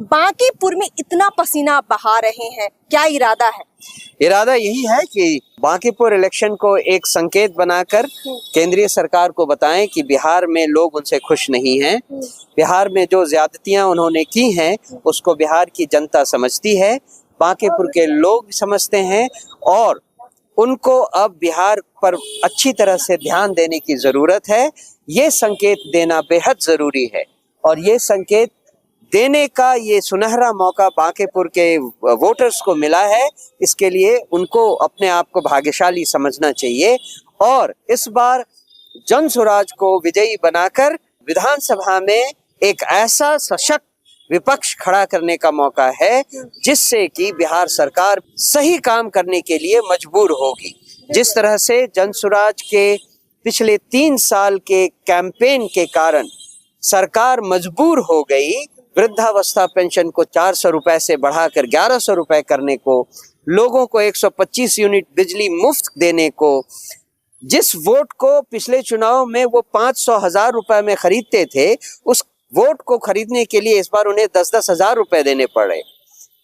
बांकीपुर में इतना पसीना बहा रहे हैं, क्या इरादा है? इरादा यही है कि बांकीपुर इलेक्शन को एक संकेत बनाकर केंद्रीय सरकार को बताएं कि बिहार में लोग उनसे खुश नहीं हैं। बिहार में जो ज्यादतियां उन्होंने की हैं उसको बिहार की जनता समझती है, बांकीपुर के लोग समझते हैं और उनको अब बिहार पर अच्छी तरह से ध्यान देने की जरूरत है। ये संकेत देना बेहद जरूरी है और ये संकेत देने का ये सुनहरा मौका बांकीपुर के वोटर्स को मिला है। इसके लिए उनको अपने आप को भाग्यशाली समझना चाहिए और इस बार जन सुराज को विजयी बनाकर विधानसभा में एक ऐसा सशक्त विपक्ष खड़ा करने का मौका है जिससे कि बिहार सरकार सही काम करने के लिए मजबूर होगी। जिस तरह से जन सुराज के पिछले 3 साल के कैंपेन के कारण सरकार मजबूर हो गई वृद्धावस्था पेंशन को 400 रुपए से बढ़ाकर 1100 रुपए करने को, लोगों को 125 यूनिट बिजली मुफ्त देने को, जिस वोट को पिछले चुनाव में वो 500,000 रुपए में खरीदते थे उस वोट को खरीदने के लिए इस बार उन्हें 10-10 हजार रुपए देने पड़े।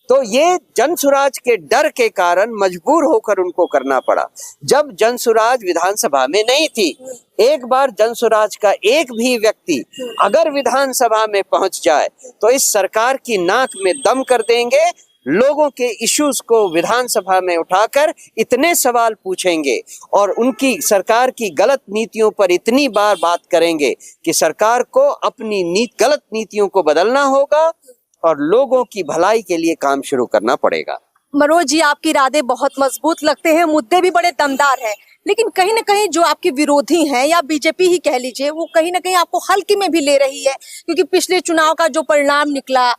तो ये जनसुराज के डर के कारण मजबूर होकर उनको करना पड़ा। जब जनसुराज विधानसभा में नहीं थी, एक बार जनसुराज का एक भी व्यक्ति अगर विधानसभा में पहुंच जाए तो इस सरकार की नाक में दम कर देंगे, लोगों के इश्यूज को विधानसभा में उठाकर इतने सवाल पूछेंगे और उनकी सरकार की गलत नीतियों पर इतनी बार बात करेंगे कि सरकार को अपनी गलत नीतियों को बदलना होगा और लोगों की भलाई के लिए काम शुरू करना पड़ेगा। मनोज जी, आपके इरादे बहुत मजबूत लगते हैं, मुद्दे भी बड़े दमदार हैं, लेकिन कहीं ना कहीं जो आपके विरोधी हैं या बीजेपी ही कह लीजिए, वो कहीं ना कहीं आपको हल्के में भी ले रही है, क्योंकि पिछले चुनाव का जो परिणाम निकला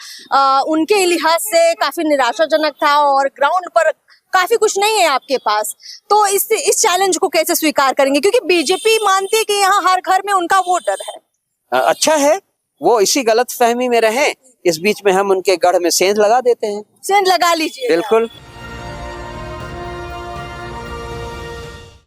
उनके लिहाज से काफी निराशाजनक था और ग्राउंड पर काफी कुछ नहीं है आपके पास। तो इस चैलेंज को कैसे स्वीकार करेंगे, क्योंकि बीजेपी मानती है कि यहाँ हर घर में उनका वोटर है। अच्छा है वो इसी गलत फहमी में रहें, इस बीच में हम उनके गढ़ में सेंध लगा देते हैं। सेंध लगा लीजिए। बिल्कुल।